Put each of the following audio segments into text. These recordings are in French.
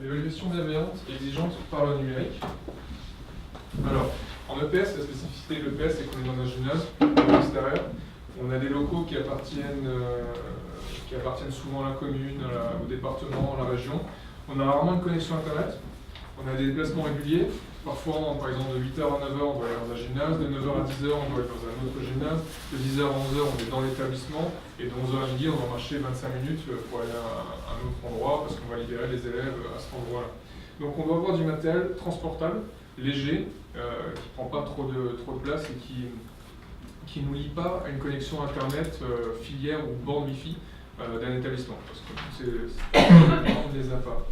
l'évaluation bienveillante exigeante par le numérique. Alors, en EPS, la spécificité de l'EPS, c'est qu'on est dans un gymnase à l'extérieur. On a des locaux qui appartiennent souvent à la commune, au département, à la région. On a rarement une connexion Internet. On a des déplacements réguliers. Parfois, par exemple, de 8h à 9h, on doit aller dans un gymnase. De 9h à 10h, on doit aller dans un autre gymnase. De 10h à 11h, on est dans l'établissement. Et de 11h à midi, on va marcher 25 minutes pour aller à un autre endroit parce qu'on va libérer les élèves à cet endroit-là. Donc on doit avoir du matériel transportable, léger, qui ne prend pas trop de place et qui ne nous lie pas à une connexion Internet filière ou borne Wi-Fi d'un établissement. Parce que on ne les a pas.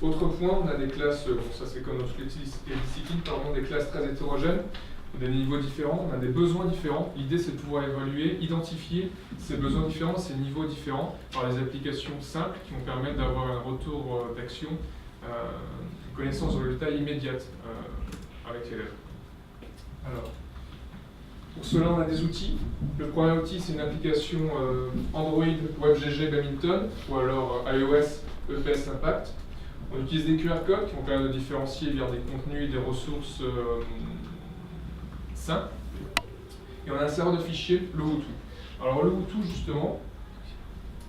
Autre point, on a des classes, ça c'est comme dans toutes les disciplines, des classes très hétérogènes, on a des niveaux différents, on a des besoins différents. L'idée c'est de pouvoir évaluer, identifier ces besoins différents, ces niveaux différents par des applications simples qui vont permettre d'avoir un retour d'action, une connaissance de résultat immédiate avec l'élève. Alors, pour cela, on a des outils. Le premier outil, c'est une application Android WebGG Badminton ou alors iOS EPS Impact. On utilise des QR codes qui vont permettre de différencier vers des contenus et des ressources simples. Et on a un serveur de fichiers, le Ubuntu. Alors le Ubuntu, justement,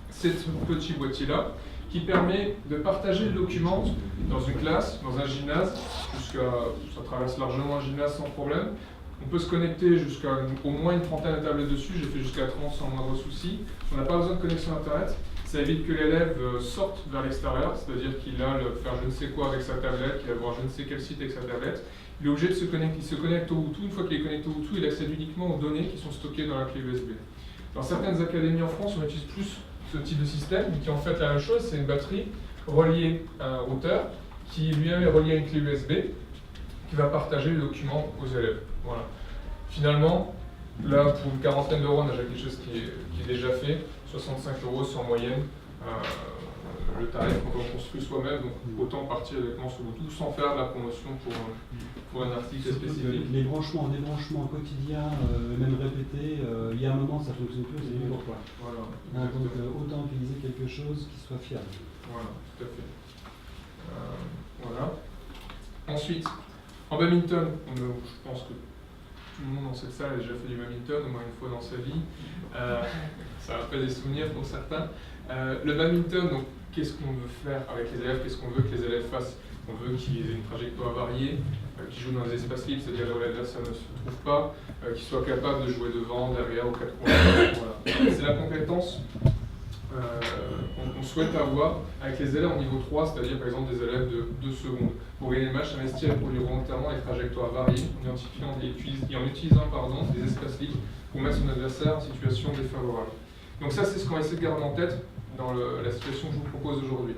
c'est ce petit boîtier-là qui permet de partager le document dans une classe, dans un gymnase, ça traverse largement un gymnase sans problème. On peut se connecter jusqu'à au moins une trentaine de tablettes dessus, j'ai fait jusqu'à 30 sans moindre souci. On n'a pas besoin de connexion Internet. Ça évite que l'élève sorte vers l'extérieur, c'est-à-dire qu'il a faire je ne sais quoi avec sa tablette, qu'il va voir je ne sais quel site avec sa tablette. Il est obligé de se connecter, il se connecte au Ubuntu. Une fois qu'il est connecté au Ubuntu, il accède uniquement aux données qui sont stockées dans la clé USB. Dans certaines académies en France, on utilise plus ce type de système, mais qui est en fait la même chose, c'est une batterie reliée à un routeur, qui lui-même est relié à une clé USB, qui va partager les documents aux élèves. Voilà. Finalement, là, pour une quarantaine d'euros, on a déjà quelque chose qui est déjà fait. 65 € c'est en moyenne le tarif quand on construit soi-même, donc autant partir directement sur Ubuntu sans faire de la promotion pour un article spécifique. Les branchements, débranchements quotidiens, même répétés, il y a un moment ça ne fonctionne plus, c'est dur quoi. Voilà. Donc autant utiliser quelque chose qui soit fiable. Voilà, tout à fait. Voilà. Ensuite, en badminton, je pense que tout le monde dans cette salle a déjà fait du badminton, au moins une fois dans sa vie. Ça rappelle des souvenirs pour certains. Le badminton, donc, qu'est-ce qu'on veut faire avec les élèves? Qu'est-ce qu'on veut que les élèves fassent? On veut qu'ils aient une trajectoire variée, qu'ils jouent dans des espaces libres, c'est-à-dire là où l'adversaire ne se trouve pas, qu'ils soient capables de jouer devant, derrière, aux quatre coins. Voilà. C'est la compétence qu'on souhaite avoir avec les élèves en niveau 3, c'est-à-dire par exemple des élèves de 2 secondes. Pour gagner le match, investir et produire volontairement des trajectoires variées en utilisant des espaces libres pour mettre son adversaire en situation défavorable. Donc ça, c'est ce qu'on va essayer de garder en tête dans la situation que je vous propose aujourd'hui.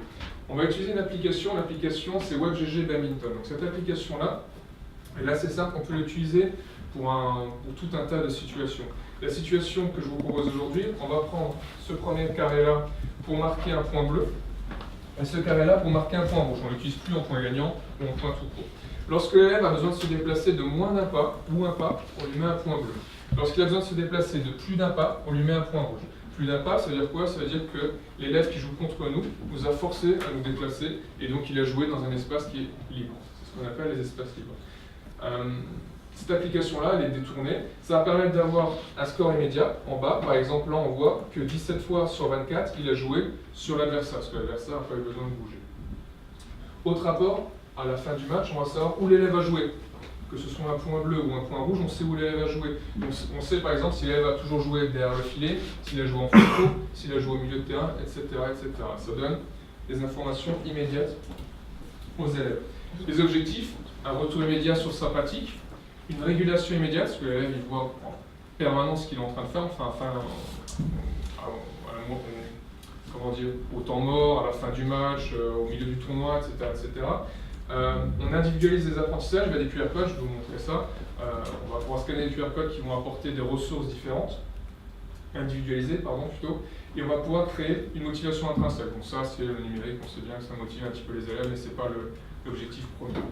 On va utiliser une application, l'application c'est WebGG Badminton. Donc cette application-là, elle est assez simple, on peut l'utiliser pour tout un tas de situations. La situation que je vous propose aujourd'hui, on va prendre ce premier carré-là pour marquer un point bleu, et ce carré-là pour marquer un point rouge. On ne l'utilise plus en point gagnant ou en point tout court. Lorsque l'élève a besoin de se déplacer de moins d'un pas ou un pas, on lui met un point bleu. Lorsqu'il a besoin de se déplacer de plus d'un pas, on lui met un point rouge. Plus d'un pas, ça veut dire quoi? Ça veut dire que l'élève qui joue contre nous a forcé à nous déplacer et donc il a joué dans un espace qui est libre. C'est ce qu'on appelle les espaces libres. Cette application-là, elle est détournée. Ça va permettre d'avoir un score immédiat en bas. Par exemple, là, on voit que 17 fois sur 24, il a joué sur l'adversaire, parce que l'adversaire n'a pas eu besoin de bouger. Autre rapport, à la fin du match, on va savoir où l'élève a joué. Que ce soit un point bleu ou un point rouge, on sait où l'élève a joué. Donc, on sait par exemple si l'élève a toujours joué derrière le filet, s'il a joué en photo, s'il a joué au milieu de terrain, etc., etc. Ça donne des informations immédiates aux élèves. Les objectifs, un retour immédiat sur sa pratique, une régulation immédiate, parce que l'élève il voit en permanence ce qu'il est en train de faire, au temps mort, à la fin du match, au milieu du tournoi, etc. etc. On individualise les apprentissages, il y a des QR codes, je vais vous montrer ça. On va pouvoir scanner des QR codes qui vont apporter des ressources différentes, individualisées, plutôt, et on va pouvoir créer une motivation intrinsèque. Donc ça, c'est le numérique, on sait bien que ça motive un petit peu les élèves, mais ce n'est pas l'objectif premier.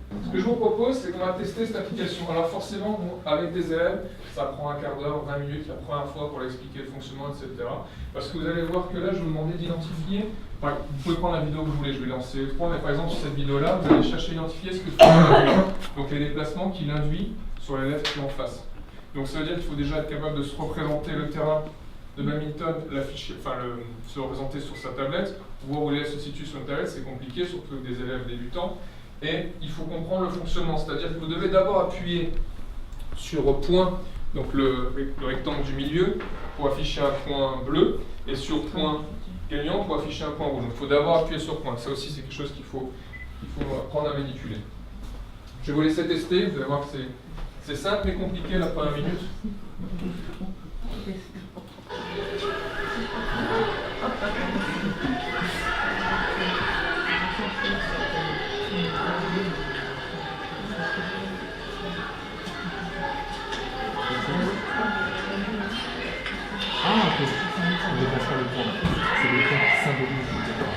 Ce que je vous propose, c'est qu'on va tester cette application. Alors forcément, avec des élèves, ça prend un quart d'heure, 20 minutes la première fois pour leur expliquer le fonctionnement, etc. Parce que vous allez voir que là, je vous demandais d'identifier. Enfin, vous pouvez prendre la vidéo que vous voulez, je vais lancer. Mais par exemple, sur cette vidéo-là, vous allez chercher à identifier ce que fait l'élève. Donc les déplacements qu'il induit sur l'élève qui est en face. Donc ça veut dire qu'il faut déjà être capable de se représenter le terrain de badminton, se représenter sur sa tablette, voir où l'élève se situe sur une tablette, c'est compliqué, surtout avec des élèves débutants. Et il faut comprendre le fonctionnement, c'est-à-dire que vous devez d'abord appuyer sur point, donc le rectangle du milieu, pour afficher un point bleu, et sur point gagnant pour afficher un point rouge. Donc il faut d'abord appuyer sur point. Ça aussi, c'est quelque chose qu'il faut apprendre à manipuler. Je vais vous laisser tester, vous allez voir que c'est simple mais compliqué la première minute. Ah, ok. On dépasse pas le point. C'est le point qui symbolise le départ.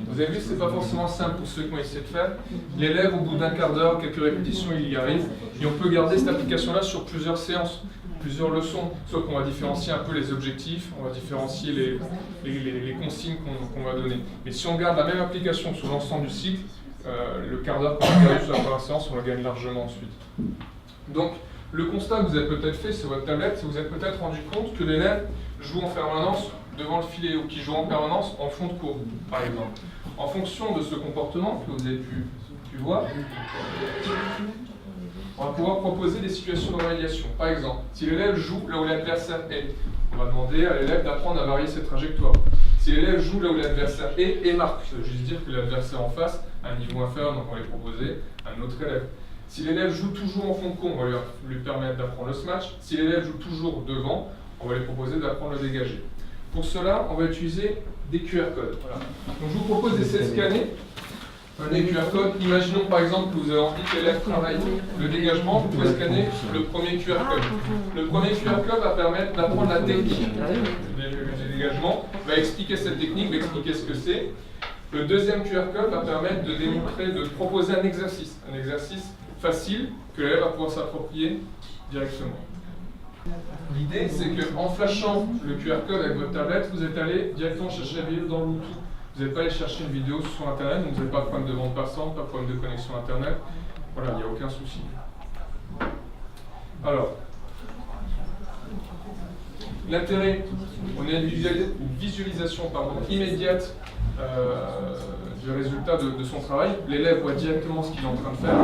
Vous avez vu, c'est pas forcément simple pour ceux qui ont essayé de faire. L'élève, au bout d'un quart d'heure, quelques répétitions, il y arrive. Et on peut garder cette application-là sur plusieurs séances, plusieurs leçons. Soit qu'on va différencier un peu les objectifs, on va différencier les consignes qu'on va donner. Mais si on garde la même application sur l'ensemble du cycle, le quart d'heure qu'on a perdu sur la première séance, on le gagne largement ensuite. Donc, le constat que vous avez peut-être fait sur votre tablette, c'est que vous avez peut-être rendu compte que l'élève joue en permanence devant le filet ou qui joue en permanence en fond de cours, par exemple. En fonction de ce comportement que vous avez pu voir, on va pouvoir proposer des situations de remédiation. Par exemple, si l'élève joue là où l'adversaire est, on va demander à l'élève d'apprendre à varier ses trajectoires. Si l'élève joue là où l'adversaire est et marque, ça veut juste dire que l'adversaire en face a un niveau inférieur, donc on va lui proposer un autre élève. Si l'élève joue toujours en fond de cours, on va lui permettre d'apprendre le smash. Si l'élève joue toujours devant, on va lui proposer d'apprendre le dégagé. Pour cela, on va utiliser des QR codes. Voilà. Donc je vous propose d'essayer de scanner des QR codes. Imaginons par exemple que vous avez envie que l'élève travaille le dégagement, vous pouvez scanner le premier QR code. Le premier QR code va permettre d'apprendre la technique du dégagement, va expliquer cette technique, va expliquer ce que c'est. Le deuxième QR code va permettre de démontrer, de proposer un exercice facile que l'élève va pouvoir s'approprier directement. L'idée, c'est qu'en flashant le QR code avec votre tablette, vous êtes allé directement chercher la vidéo dans l'outil. Vous n'êtes pas allé chercher une vidéo sur Internet, donc vous n'avez pas de problème de bande passante, pas de problème de connexion Internet. Voilà, il n'y a aucun souci. Alors, l'intérêt, on a une visualisation immédiate du résultat de son travail. L'élève voit directement ce qu'il est en train de faire.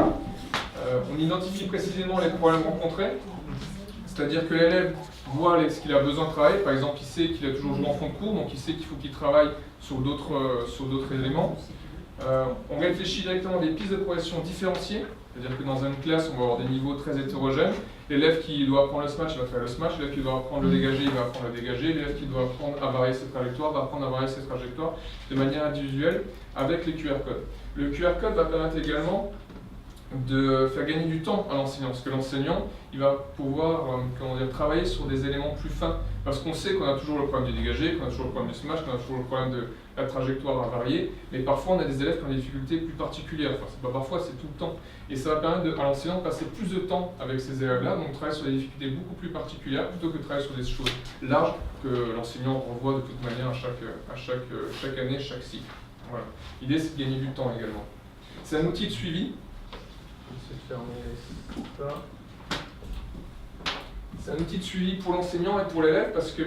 On identifie précisément les problèmes rencontrés. C'est-à-dire que l'élève voit ce qu'il a besoin de travailler. Par exemple, il sait qu'il a toujours joué en fond de cours, donc il sait qu'il faut qu'il travaille sur d'autres éléments. On réfléchit directement à des pistes de progression différenciées. C'est-à-dire que dans une classe, on va avoir des niveaux très hétérogènes. L'élève qui doit apprendre le smash, il va faire le smash. L'élève qui doit apprendre le dégagé, il va apprendre le dégagé. L'élève qui doit apprendre à varier ses trajectoires, va apprendre à varier ses trajectoires de manière individuelle avec les QR codes. Le QR code va permettre également de faire gagner du temps à l'enseignant, parce que l'enseignant, il va pouvoir travailler sur des éléments plus fins, parce qu'on sait qu'on a toujours le problème du dégagé, qu'on a toujours le problème du smash, qu'on a toujours le problème de la trajectoire à varier, mais parfois on a des élèves qui ont des difficultés plus particulières, parfois c'est tout le temps, et ça va permettre à l'enseignant de passer plus de temps avec ces élèves-là, donc travailler sur des difficultés beaucoup plus particulières, plutôt que de travailler sur des choses larges que l'enseignant renvoie de toute manière à chaque année, chaque cycle. Voilà. L'idée, c'est de gagner du temps également. C'est un outil de suivi. C'est un outil de suivi pour l'enseignant et pour l'élève parce que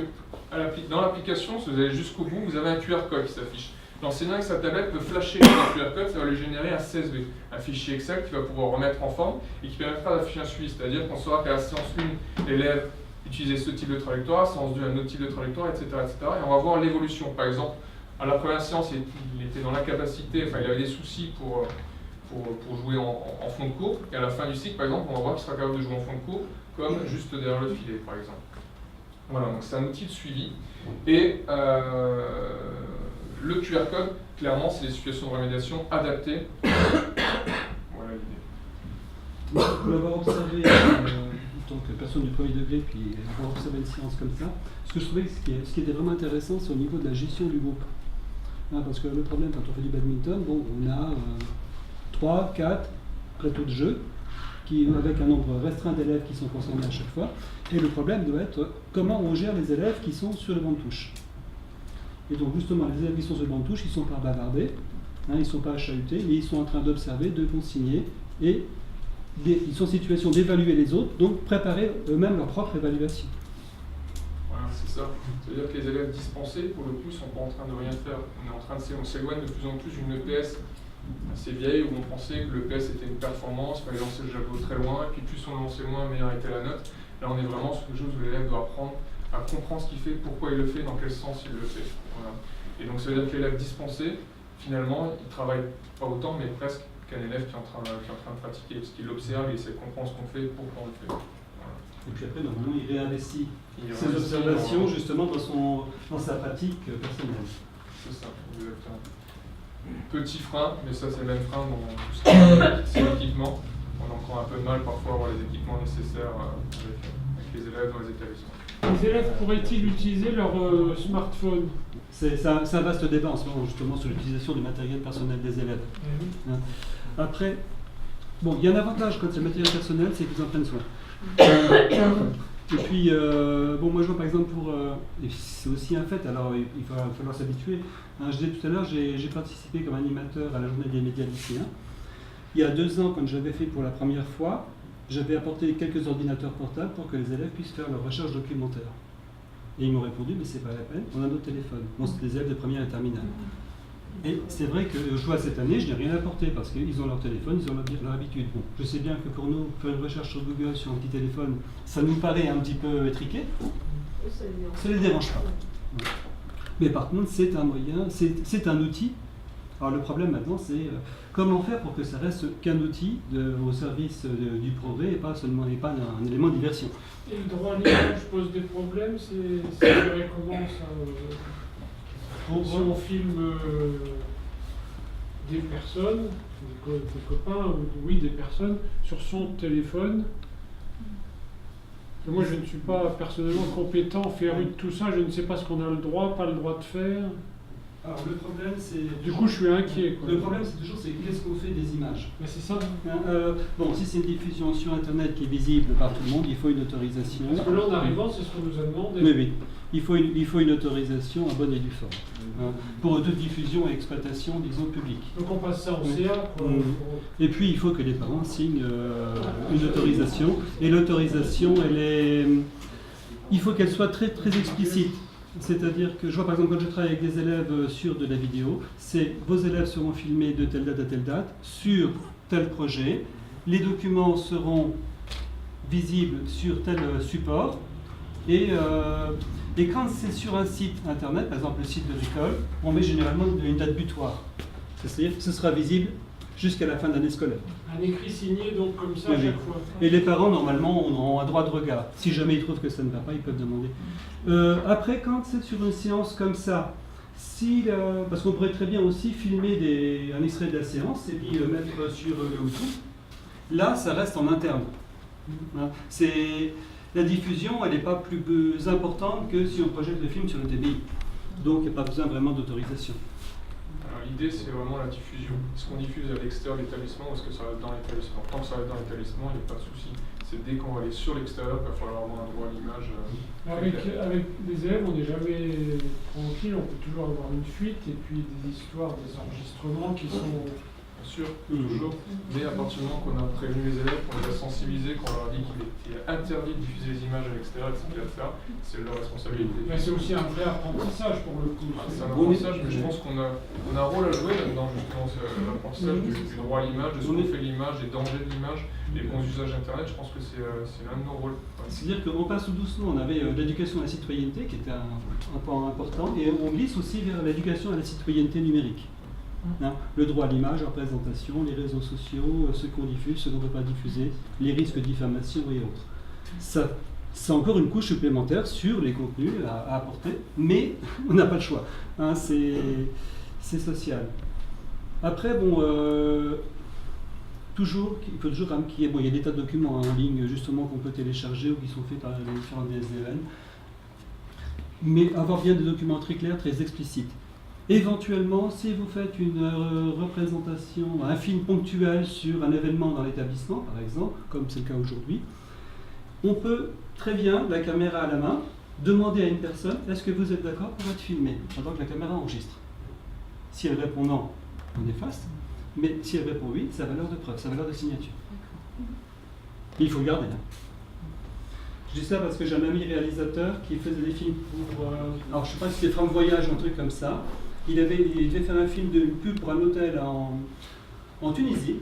dans l'application, si vous allez jusqu'au bout, vous avez un QR code qui s'affiche. L'enseignant avec sa tablette peut flasher le QR code, ça va lui générer un CSV, un fichier Excel qu'il va pouvoir remettre en forme et qui permettra d'afficher un suivi. C'est-à-dire qu'on saura qu'à la séance 1, l'élève utilisait ce type de trajectoire, à la séance 2, un autre type de trajectoire, etc., etc. Et on va voir l'évolution. Par exemple, à la première séance, il était dans l'incapacité, il avait des soucis pour jouer en fond de cours, et à la fin du cycle, par exemple, on va voir qu'il sera capable de jouer en fond de cours, comme juste derrière le filet, par exemple. Voilà, donc c'est un outil de suivi. Et le QR code, clairement, c'est des situations de remédiation adaptées. Voilà l'idée. Pour l'avoir observé en tant que personne du premier degré, puis avoir observé une séance comme ça, ce que je trouvais que ce qui était vraiment intéressant, c'est au niveau de la gestion du groupe. Parce que le problème quand on fait du badminton, bon, on a 3, 4 plateaux de jeu, avec un nombre restreint d'élèves qui sont concernés à chaque fois. Et le problème doit être comment on gère les élèves qui sont sur le banc de touche. Et donc justement, les élèves qui sont sur le banc de touche, ils ne sont pas bavardés, ils ne sont pas chahutés, mais ils sont en train d'observer, de consigner, et ils sont en situation d'évaluer les autres, donc préparer eux-mêmes leur propre évaluation. Voilà, c'est ça. C'est-à-dire que les élèves dispensés, pour le coup, ne sont pas en train de rien faire. On s'éloigne de plus en plus d'une EPS assez vieille où on pensait que l'EPS était une performance, il fallait lancer le javelot très loin, et puis plus on lançait loin, meilleure était la note. Là, on est vraiment sur quelque chose où l'élève doit apprendre à comprendre ce qu'il fait, pourquoi il le fait, dans quel sens il le fait. Voilà. Et donc ça veut dire que l'élève dispensé, finalement, il travaille pas autant, mais presque qu'un élève qui est en train de pratiquer, parce qu'il observe, il essaie de comprendre ce qu'on fait, pourquoi on le fait. Voilà. Et puis après, normalement, il réinvestit ses observations justement dans sa pratique personnelle. C'est ça, exactement. Petit frein, mais ça c'est le même frein dans tout ce qui est l'équipement. On a encore un peu de mal parfois à avoir les équipements nécessaires avec les élèves dans les établissements. Les élèves pourraient-ils utiliser leur smartphone? C'est un vaste débat en ce moment justement sur l'utilisation du matériel personnel des élèves. Après, bon, il y a un avantage quand c'est le matériel personnel, c'est qu'ils en prennent soin. Et puis, bon, moi je vois par exemple et c'est aussi un fait, alors il va falloir s'habituer. Je disais tout à l'heure, j'ai participé comme animateur à la journée des médias lycéens. Il y a 2 ans, quand je l'avais fait pour la première fois, j'avais apporté quelques ordinateurs portables pour que les élèves puissent faire leur recherche documentaire. Et ils m'ont répondu, mais c'est pas la peine, on a nos téléphones. Bon, c'est des élèves de première et terminale. Et c'est vrai que je vois cette année, je n'ai rien apporté parce qu'ils ont leur téléphone, ils ont leur habitude. Bon, je sais bien que pour nous, faire une recherche sur Google sur un petit téléphone, ça nous paraît un petit peu étriqué. Ça ne les dérange pas. Mais par contre, c'est un moyen, c'est un outil. Alors le problème maintenant, c'est comment faire pour que ça reste qu'un outil au service du progrès et pas seulement un élément de diversion. Et le droit à l'image pose des problèmes, c'est géré comment ça si on filme des personnes, des copains, oui des personnes, sur son téléphone. Moi je ne suis pas personnellement compétent féru de tout ça, je ne sais pas ce qu'on a le droit, pas le droit de faire. Alors le problème c'est... Du coup je suis inquiet. Le problème c'est toujours qu'est-ce qu'on fait des images. Mais c'est ça. Bon, si c'est une diffusion sur internet qui est visible par tout le monde, il faut une autorisation. Parce que là en arrivant c'est ce qu'on nous a demandé. Oui, oui. Il faut une autorisation en bonne et due forme. Pour de diffusion et exploitation, disons, publique. Donc on passe ça en CA quoi. Et puis il faut que les parents signent une autorisation. Et l'autorisation, il faut qu'elle soit très, très explicite. C'est-à-dire que je vois par exemple quand je travaille avec des élèves sur de la vidéo, c'est vos élèves seront filmés de telle date à telle date sur tel projet, les documents seront visibles sur tel support et quand c'est sur un site internet, par exemple le site de l'école, on met généralement une date butoir. C'est-à-dire que ce sera visible jusqu'à la fin de l'année scolaire. Un écrit signé donc comme ça à chaque fois. Et les parents normalement ont un droit de regard. Si jamais ils trouvent que ça ne va pas, ils peuvent demander. Après, quand c'est sur une séance comme ça, parce qu'on pourrait très bien aussi filmer un extrait de la séance et puis le mettre sur YouTube, là ça reste en interne. La diffusion, elle n'est pas plus importante que si on projette le film sur le TBI. Donc il n'y a pas besoin vraiment d'autorisation. Alors l'idée c'est vraiment la diffusion. Est-ce qu'on diffuse à l'extérieur de l'établissement ou est-ce que ça reste dans l'établissement? Tant que ça reste dans l'établissement, il n'y a pas de souci. C'est dès qu'on va aller sur l'extérieur qu'il va falloir avoir un droit à l'image. Avec les élèves, on n'est jamais tranquille, on peut toujours avoir une fuite et puis des histoires, des enregistrements qui sont... Bien sûr, toujours. Mais à partir du moment qu'on a prévenu les élèves, qu'on les a sensibilisés, qu'on leur a dit qu'il était interdit de diffuser les images à l'extérieur, etc., c'est leur responsabilité. Mais c'est aussi un vrai apprentissage pour le coup. C'est un apprentissage, mais je pense qu'on a un rôle à jouer là-dedans, justement, c'est l'apprentissage du droit à l'image, de ce qu'on fait l'image, des dangers de l'image, des bons usages Internet. Je pense que c'est l'un de nos rôles. Ouais. C'est-à-dire qu'on passe tout doucement, on avait l'éducation à la citoyenneté qui était un point important, et on glisse aussi vers l'éducation à la citoyenneté numérique. Le droit à l'image, la représentation, les réseaux sociaux, ce qu'on diffuse, ce qu'on ne peut pas diffuser, les risques de diffamation et autres. c'est encore une couche supplémentaire sur les contenus à apporter, mais on n'a pas le choix. Hein, c'est social. Après, bon, il faut toujours quand même qu'il y ait, bon, il y a des tas de documents en ligne justement qu'on peut télécharger ou qui sont faits par les différents DSDN, mais avoir bien des documents très clairs, très explicites. Éventuellement, si vous faites une représentation, un film ponctuel sur un événement dans l'établissement, par exemple, comme c'est le cas aujourd'hui, on peut très bien, la caméra à la main, demander à une personne, est-ce que vous êtes d'accord pour être filmé pendant que la caméra enregistre. Si elle répond non, on efface, mais si elle répond oui, sa valeur de preuve, sa valeur de signature. Et il faut le garder. Hein. Je dis ça parce que j'ai un ami réalisateur qui faisait des films pour... alors je ne sais pas si c'était France Voyage ou un truc comme ça. Il devait faire un film de pub pour un hôtel en Tunisie.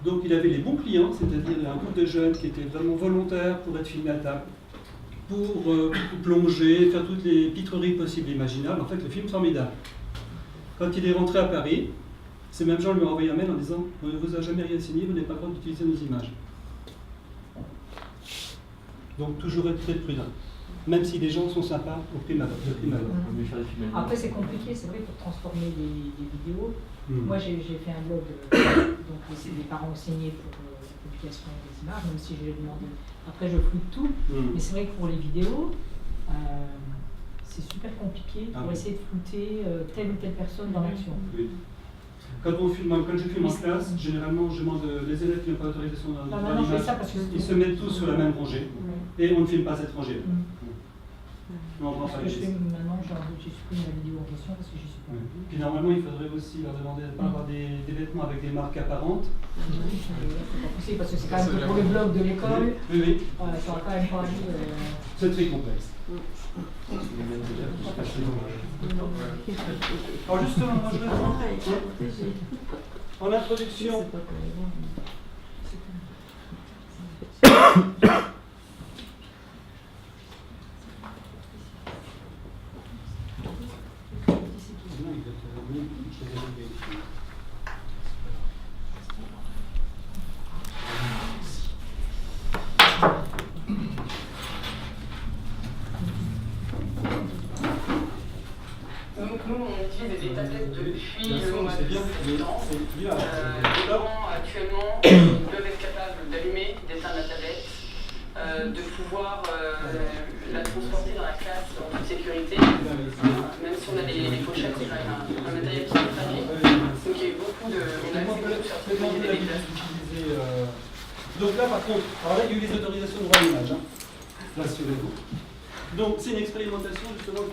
Donc il avait les bons clients, c'est-à-dire un groupe de jeunes qui étaient vraiment volontaires pour être filmés à table, pour plonger, faire toutes les pitreries possibles et imaginables. En fait, le film formidable. Quand il est rentré à Paris, ces mêmes gens lui ont envoyé un mail en disant « On ne vous a jamais rien signé, vous n'avez pas le droit d'utiliser nos images ». Donc toujours être très prudent, même si les gens sont sympas au prime abord. Après c'est compliqué, c'est vrai, pour transformer des vidéos. Moi j'ai fait un blog, donc c'est des parents enseignés pour la publication des images, même si j'ai demandé. Après je floute tout, mais c'est vrai que pour les vidéos, c'est super compliqué pour essayer de flouter telle ou telle personne dans l'action. Oui. Quand je filme en classe, généralement je demande les élèves qui n'ont pas l'autorisation dans l'image, ils se mettent tous sur la même rangée et on ne filme pas cette rangée. Parce que je fais maintenant, j'ai supprimé la vidéo en question parce que j'y suis pas. Puis normalement, il faudrait aussi leur demander de ne pas avoir des vêtements avec des marques apparentes. C'est pas possible parce que c'est quand même pour le blog de l'école. Oui. Ça va quand même pas aller. C'est très complexe. Alors justement, moi je vais en introduction. Donc nous, on utilise des tablettes depuis le mois de septembre. Les parents actuellement doivent être capables d'allumer, d'éteindre la tablette, de pouvoir la transporter dans la classe en toute sécurité. Même si on a les pochettes, c'est quand même un matériel qui est fragile. Donc il y a eu beaucoup de... On a fait beaucoup sur la sécurité des classes. Donc là par contre, alors là il y a eu les autorisations de droit d'image, hein. Rassurez-vous. Donc c'est une expérimentation justement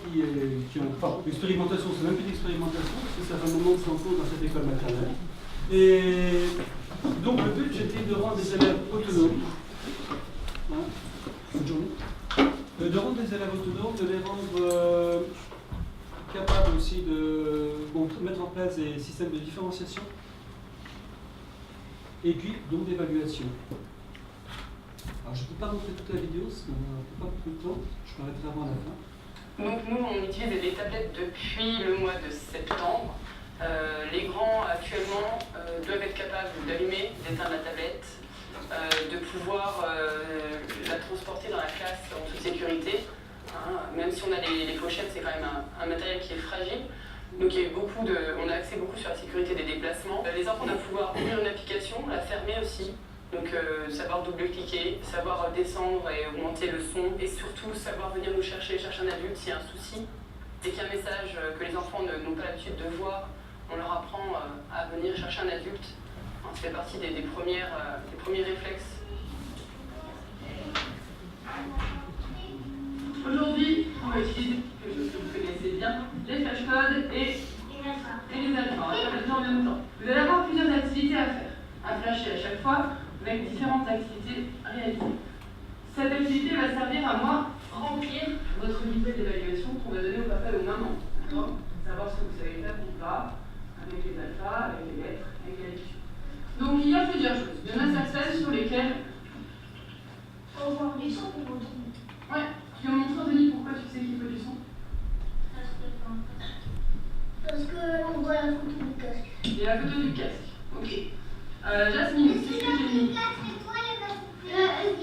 l'expérimentation, c'est même plus une expérimentation, parce que ça fait un moment que c'est en cours dans cette école maternelle. Et donc le but c'était de rendre des élèves autonomes, hein, bonne journée, de rendre des élèves autonomes, de les rendre capables aussi de mettre en place des systèmes de différenciation, et puis donc d'évaluation. Alors je ne peux pas montrer toute la vidéo, parce qu'on n'a pas beaucoup de temps, je m'arrêterai avant la fin. Donc nous, on utilise des tablettes depuis le mois de septembre. Les grands, actuellement, doivent être capables d'allumer, d'éteindre la tablette, de pouvoir la transporter dans la classe en toute sécurité. Hein, même si on a les pochettes, c'est quand même un matériel qui est fragile. Donc il y a eu on a axé beaucoup sur la sécurité des déplacements. Les enfants doivent pouvoir ouvrir une application, la fermer aussi. Donc savoir double-cliquer, savoir descendre et augmenter le son, et surtout savoir venir nous chercher un adulte s'il y a un souci. Dès qu'il y a un message que les enfants n'ont pas l'habitude de voir, on leur apprend à venir chercher un adulte. Ça fait partie des premiers réflexes. Aujourd'hui, on va utiliser quelque chose que vous connaissez bien, les flashcodes et les alphas. On va faire les deux en même temps. Vous allez avoir plusieurs activités à faire, à flasher à chaque fois, avec différentes activités réalisées. Cette activité va servir à moi remplir votre livret d'évaluation qu'on va donner au papa et aux mamans. D'accord ? Savoir ce que vous savez faire ou pas, avec les alphas, avec les lettres, avec la lecture. Donc il y a plusieurs choses. Il y en a certaines sur lesquelles... Ouais, tu veux montrer Denis pourquoi tu sais qu'il faut du son ? Parce qu'on voit la photo du casque. Et la photo du casque, ok. Jasmine, c'est ce que j'ai mis.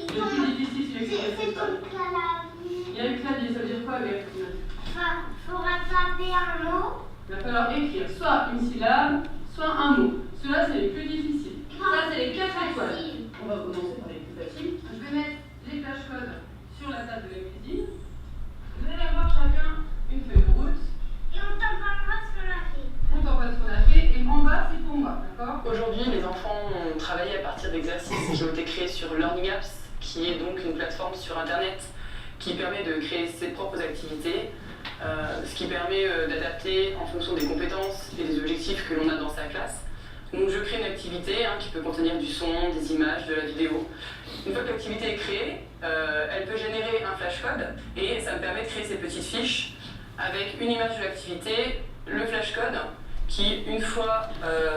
Le plus difficile, c'est l'expression. quoi lire? Faudra taper un mot. Il va falloir écrire soit une syllabe, soit un mot. Ceux-là, c'est les plus difficiles. Ça, c'est les 4 étoiles. On va commencer par les plus faciles. Je vais mettre les flashcodes sur la table de la cuisine. Vous allez avoir chacun une feuille de route. Et on t'envoie ce qu'on a fait. On t'envoie ce qu'on a fait et en bas, c'est pour moi. D'accord? Aujourd'hui, les enfants ont travaillé à partir d'exercices qui ont été créés sur Learning Apps, qui est donc une plateforme sur Internet qui permet de créer ses propres activités, ce qui permet d'adapter en fonction des compétences et des objectifs que l'on a dans sa classe. Donc je crée une activité qui peut contenir du son, des images, de la vidéo. Une fois que l'activité est créée, elle peut générer un flashcode et ça me permet de créer ces petites fiches avec une image de l'activité, le flashcode qui, une fois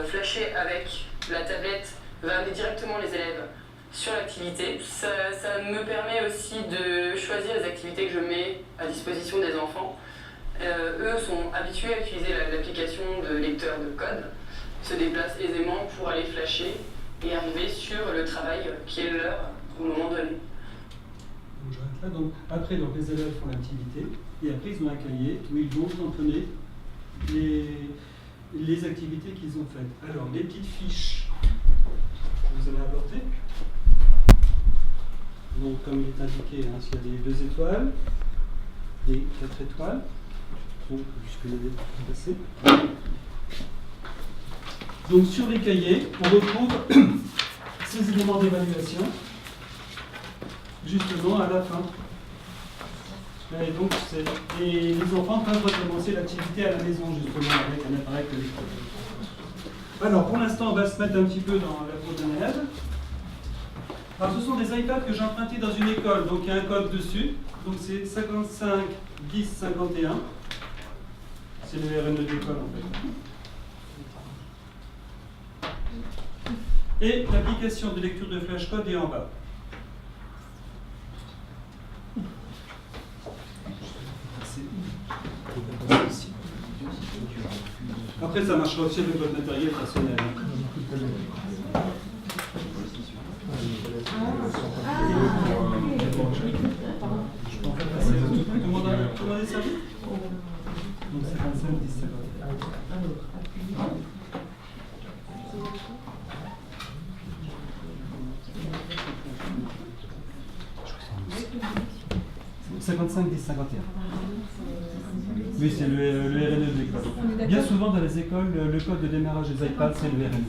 flashé avec la tablette, va amener directement les élèves sur l'activité. Ça me permet aussi de choisir les activités que je mets à disposition des enfants. Eux sont habitués à utiliser l'application de lecteur de code, se déplacent aisément pour aller flasher et arriver sur le travail qui est leur au moment donné. Donc, j'arrête là. Donc, après, les élèves font l'activité et après ils ont un cahier où ils vont tamponner les activités qu'ils ont faites. Alors, les petites fiches que vous allez apporter. Donc, comme il est indiqué, s'il y a des 2 étoiles, des 4 étoiles, donc, puisque les passés. Donc, sur les cahiers, on retrouve ces éléments d'évaluation, justement à la fin. Et donc, les enfants peuvent recommencer l'activité à la maison, justement, avec un appareil connecté. Alors, pour l'instant, on va se mettre un petit peu dans la peau d'un élève. Alors, ce sont des iPads que j'ai empruntés dans une école, donc il y a un code dessus. Donc, c'est 55 10 51. C'est le RNE de l'école, en fait. Et l'application de lecture de flashcode est en bas. Après, ça marchera aussi avec votre matériel personnel. Comment est servi? Donc c'est 25 10 55 10 51. Oui, c'est le RNE de l'école. Bien souvent dans les écoles, le code de démarrage des iPads, c'est le RNE.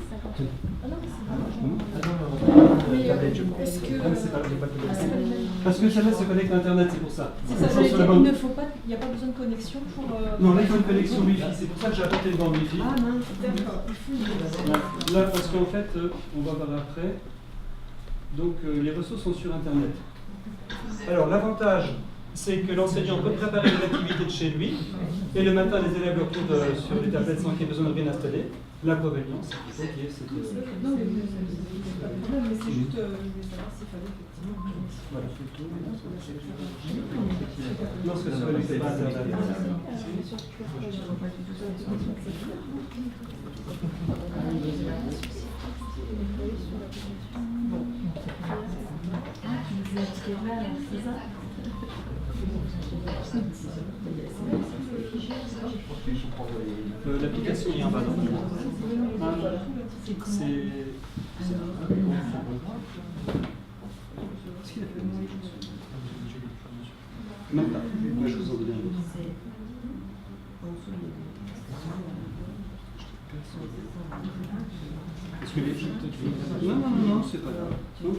Parce que celle-là se connecte à Internet, c'est pour ça. C'est ça, il ne faut pas, il n'y a pas besoin de connexion pour... Non, là il faut une connexion Wi-Fi, c'est pour ça que j'ai apporté le bande Wi-Fi. Ah mince, d'accord. Là, parce qu'en fait, on va voir après, donc les ressources sont sur Internet. Alors l'avantage, c'est que l'enseignant peut préparer une activité de chez lui, et le matin, les élèves le retrouvent sur les tablettes sans qu'il y ait besoin de rien installer. L'inconvénient, c'est qu'il faut qu'il y ait cette... Non, mais c'est pas de problème, mais c'est juste, je voulais savoir s'il fallait effectivement... Voilà, c'est tout. Non, parce que ça ne pas Internet. L'application est en bas. C'est... Même pas. Moi, je vous en donne un autre. Est-ce que les filles... Non, c'est pas grave. Non,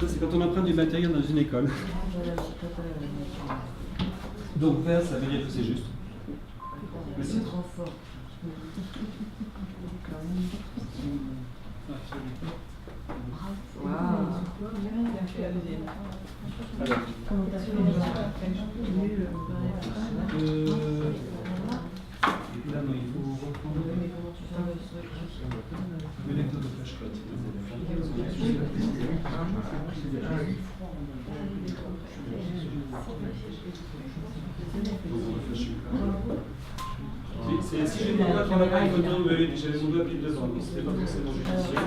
ça, c'est quand on emprunte du matériel dans une école. Donc, vert, ça veut dire que c'est juste. Mais c'est trop fort. Là, non, il faut reprendre le lecteur de flashcode. Oui. Oui, si j'ai mon doigt qui n'a pas une photo, oui, j'avais mon doigt pile devant, donc c'était pas forcément judicieux.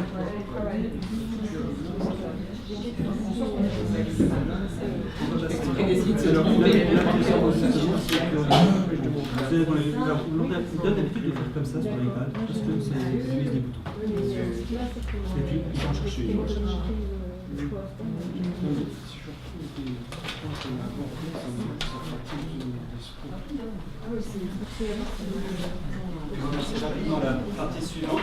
On donne l'habitude de faire comme ça sur l'iPad, parce que c'est utilise des boutons. Et puis, ils vont chercher. C'est rapidement la partie suivante.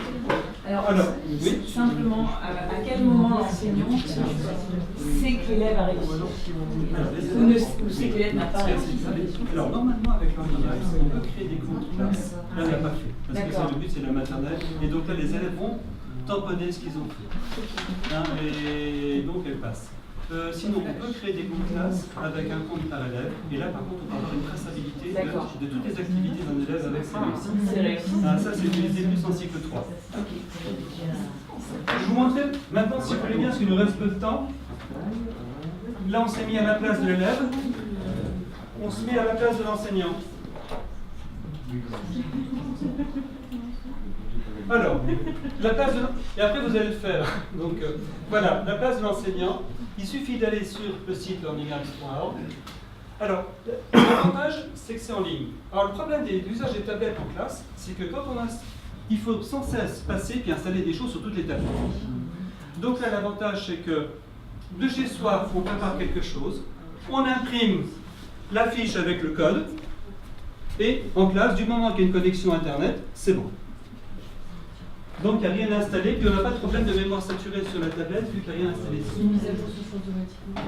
Alors oui. Simplement, à quel moment l'enseignant sait que l'élève a réussi ou sait que l'élève n'a pas réussi? Alors normalement avec l'ordinateur, on peut créer des comptes classes. Là, on n'a pas fait. Parce que ça, le but, c'est la maternelle. Et donc là, les élèves vont tamponner ce qu'ils ont fait. Hein, et donc, elles passent. Sinon, on peut créer des comptes classes avec un compte par élève. Et là, par contre, on peut avoir une traçabilité de toutes les activités d'un élève avec ses réussites. Ça, c'est utilisé plus en cycle 3. Je vous montrer maintenant, si vous voulez bien, parce qu'il nous reste peu de temps. Là, on s'est mis à la place de l'élève. On se met à la place de l'enseignant. Alors, la place de... Et après, vous allez le faire. Donc, voilà, la place de l'enseignant. Il suffit d'aller sur le site learningarts.org. Alors, l'avantage, c'est que c'est en ligne. Alors, le problème de l'usage des tablettes en classe, c'est que quand on a... Il faut sans cesse passer puis installer des choses sur toutes les tablettes. Donc là, l'avantage, c'est que de chez soi, on prépare quelque chose, on imprime la fiche avec le code, et en classe, du moment qu'il y a une connexion Internet, c'est bon. Donc il n'y a rien à installer, puis on n'a pas de problème de mémoire saturée sur la tablette, vu qu'il n'y a rien installé dessus. Une mise à jour se fait automatiquement.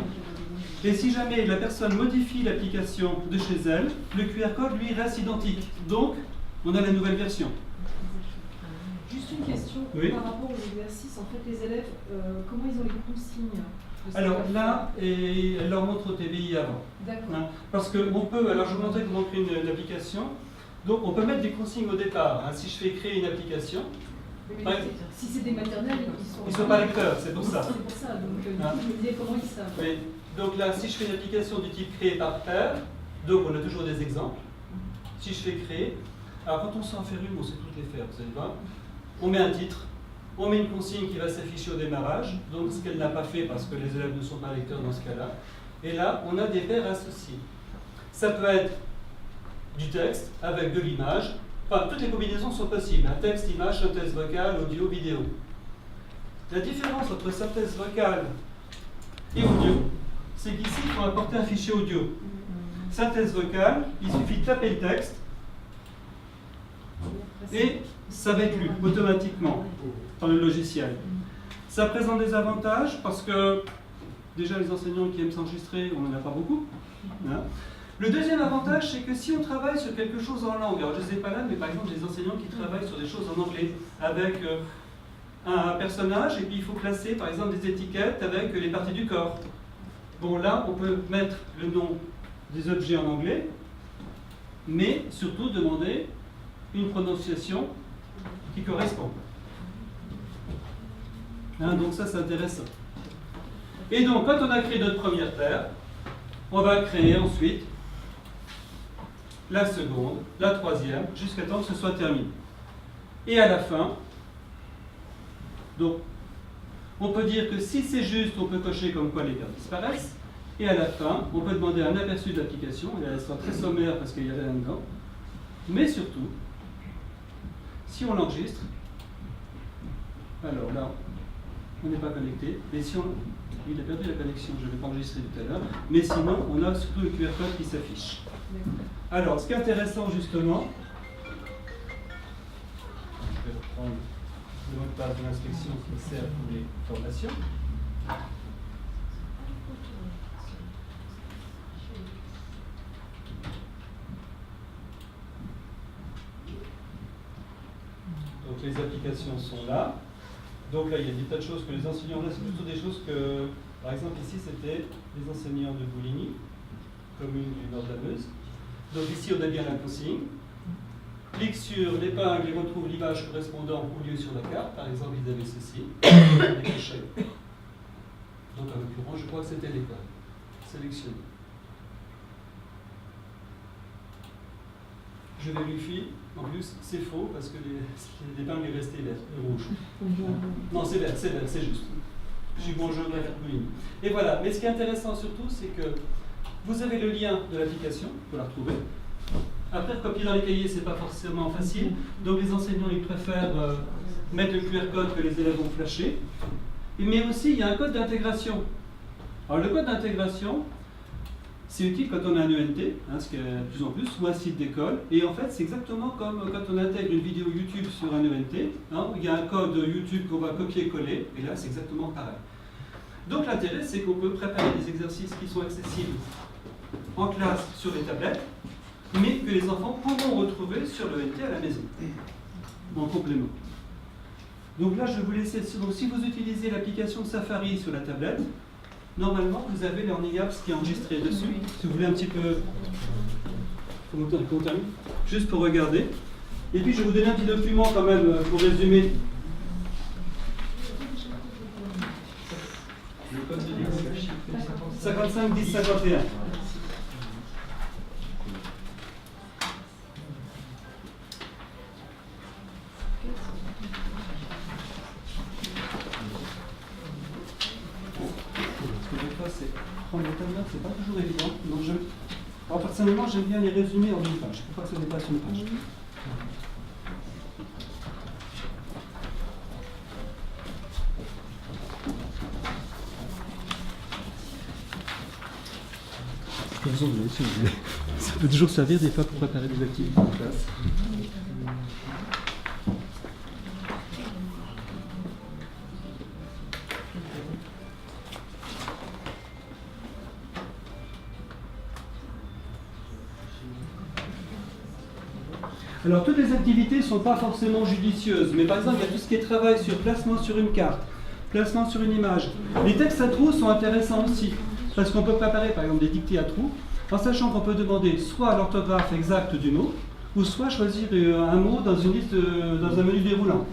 Et si jamais la personne modifie l'application de chez elle, le QR code lui reste identique. Donc, on a la nouvelle version. Juste une question par rapport aux exercices. En fait, les élèves, comment ils ont les consignes? Alors là, elle leur montre au TBI avant. D'accord. Hein, parce qu'on peut, alors je vous montrer comment créer une application. Donc on peut mettre des consignes au départ. Hein, si je fais créer une application, si c'est des maternelles, ils sont pas lecteurs, c'est pour ça. C'est pour ça, donc je me disais comment ils savent. Oui. Donc là, si je fais une application du type créé par pair, donc on a toujours des exemples. Si je fais créer, alors quand on s'en fait une, on sait toutes les faire, vous savez pas. On met un titre, on met une consigne qui va s'afficher au démarrage, donc ce qu'elle n'a pas fait parce que les élèves ne sont pas lecteurs dans ce cas-là. Et là, on a des paires associées. Ça peut être du texte avec de l'image. Enfin, toutes les combinaisons sont possibles. Un texte, image, synthèse vocale, audio, vidéo. La différence entre synthèse vocale et audio, c'est qu'ici, il faut apporter un fichier audio. Synthèse vocale, il suffit de taper le texte et ça va être lu automatiquement dans le logiciel. Ça présente des avantages parce que déjà les enseignants qui aiment s'enregistrer, on n'en a pas beaucoup. Hein. Le deuxième avantage, c'est que si on travaille sur quelque chose en langue, alors je ne sais pas là, mais par exemple des enseignants qui travaillent sur des choses en anglais, avec un personnage, et puis il faut placer par exemple des étiquettes avec les parties du corps. Bon là, on peut mettre le nom des objets en anglais, mais surtout demander une prononciation qui correspond. Hein, donc ça, c'est intéressant. Et donc, quand on a créé notre première paire, on va créer ensuite la seconde, la troisième, jusqu'à temps que ce soit terminé. Et à la fin, donc, on peut dire que si c'est juste, on peut cocher comme quoi les paires disparaissent. Et à la fin, on peut demander un aperçu de l'application. Elle sera très sommaire parce qu'il y a rien dedans. Mais surtout, si on l'enregistre, alors là, on n'est pas connecté. Et si il a perdu la connexion, je ne vais pas enregistrer tout à l'heure. Mais sinon, on a surtout le QR code qui s'affiche. Alors, ce qui est intéressant justement, je vais reprendre le mot de passe de l'inspection qui sert pour les formations. Donc les applications sont là. Donc là, il y a des tas de choses que les enseignants, là, c'est plutôt des choses que, par exemple ici, c'était les enseignants de Bouligny, commune du nord de la Meuse. Donc ici, on a bien la consigne. Clique sur l'épingle et retrouve l'image correspondant au lieu sur la carte. Par exemple, ils avaient ceci. Donc en l'occurrence, je crois que c'était l'école. Sélectionné. Je vérifie. En plus, c'est faux parce que l'épingle est restée verte, rouge. Non, c'est vert, c'est juste. Je suis bon jaune, oui. Et voilà, mais ce qui est intéressant surtout, c'est que vous avez le lien de l'application, vous pouvez la retrouver. Après, copier dans les cahiers, c'est pas forcément facile. Donc les enseignants, ils préfèrent mettre le QR code que les élèves vont flasher. Mais aussi, il y a un code d'intégration. Alors le code d'intégration, c'est utile quand on a un ENT, ce qui est de plus en plus, ou un site d'école. Et en fait, c'est exactement comme quand on intègre une vidéo YouTube sur un ENT. Il y a un code YouTube qu'on va copier-coller, et là, c'est exactement pareil. Donc l'intérêt, c'est qu'on peut préparer des exercices qui sont accessibles en classe sur les tablettes, mais que les enfants pourront retrouver sur l'ENT à la maison, en complément. Donc là, je vais vous laisser. Donc, si vous utilisez l'application Safari sur la tablette, normalement, vous avez Learning Apps qui est enregistré dessus. Si vous voulez un petit peu... qu'on termine, juste pour regarder. Et puis, je vais vous donner un petit document quand même pour résumer. Le code de 55 10 51. Prendre les tablettes, c'est pas toujours évident. Donc alors personnellement, j'aime bien les résumer en une page. Pourquoi ça dépasse une page? Vous en voulez, si vous voulez. Ça peut toujours servir des fois pour préparer des activités en classe. Alors, toutes les activités ne sont pas forcément judicieuses, mais par exemple, il y a tout ce qui est travail sur placement sur une carte, placement sur une image. Les textes à trous sont intéressants aussi, parce qu'on peut préparer par exemple des dictées à trous, en sachant qu'on peut demander soit l'orthographe exacte du mot, ou soit choisir un mot dans une liste, dans un menu déroulant.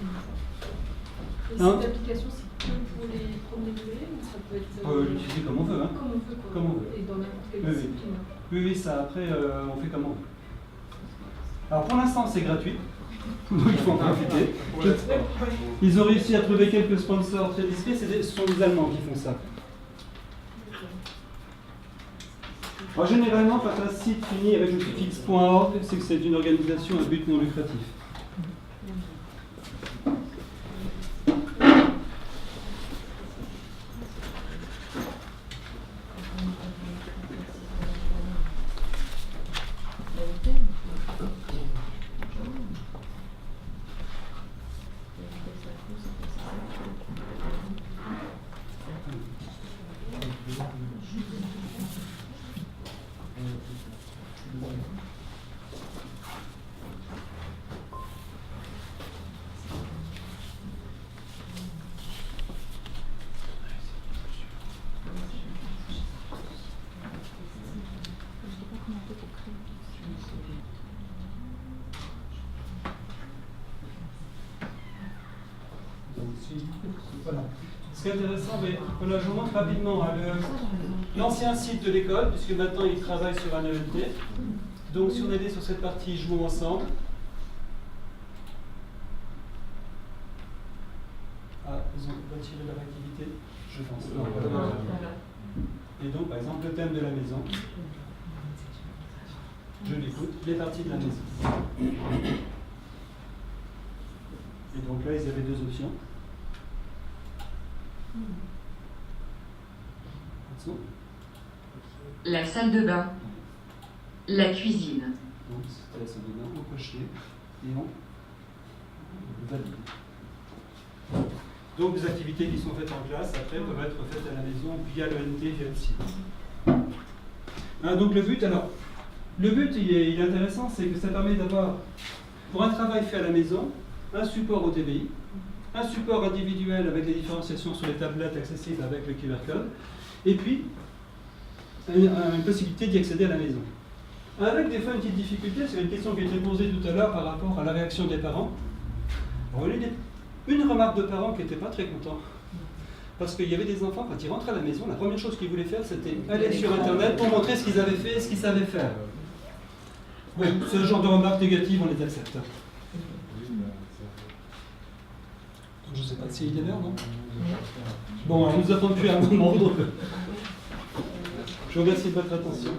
Et cette application, c'est que pour les premiers degrés ou ça peut être... On peut l'utiliser comme on veut. Hein. Comme on veut, quoi. Comme on veut. Et dans n'importe quelle Oui, discipline. Oui, ça après, on fait comme on veut. Alors pour l'instant, c'est gratuit. Donc il faut en profiter. Ils ont réussi à trouver quelques sponsors très discrets. Ce sont des Allemands qui font ça. Alors, généralement, quand un site finit avec le suffixe .org, c'est que c'est une organisation à but non lucratif. Voilà. Ce qui est intéressant, mais voilà, je vous montre rapidement l'ancien site de l'école, puisque maintenant ils travaillent sur un ENT. Donc si on est allé sur cette partie jouons ensemble. Ah, ils ont retiré leur activité, je pense. Et donc par exemple le thème de la maison. Je l'écoute, les parties de la maison. Et donc là ils avaient deux options. La salle de bain, la cuisine. Donc c'était la salle de bain, on cochait et on valide. Donc des activités qui sont faites en classe, après peuvent être faites à la maison via l'ENT, via le site. Donc le but il est intéressant, c'est que ça permet d'avoir, pour un travail fait à la maison, un support au TBI, un support individuel avec les différenciations sur les tablettes accessibles avec le QR code, et puis une possibilité d'y accéder à la maison. Avec des fois une petite difficulté, c'est une question qui a été posée tout à l'heure par rapport à la réaction des parents. Alors, une remarque de parents qui n'étaient pas très contents. Parce qu'il y avait des enfants, quand ils rentraient à la maison, la première chose qu'ils voulaient faire, c'était aller sur Internet pour montrer ce qu'ils avaient fait et ce qu'ils savaient faire. Bon, ce genre de remarques négatives, on les accepte. Je ne sais pas si il est l'heure, non? Bon, nous attendons plus un moment. Je vous remercie de votre attention.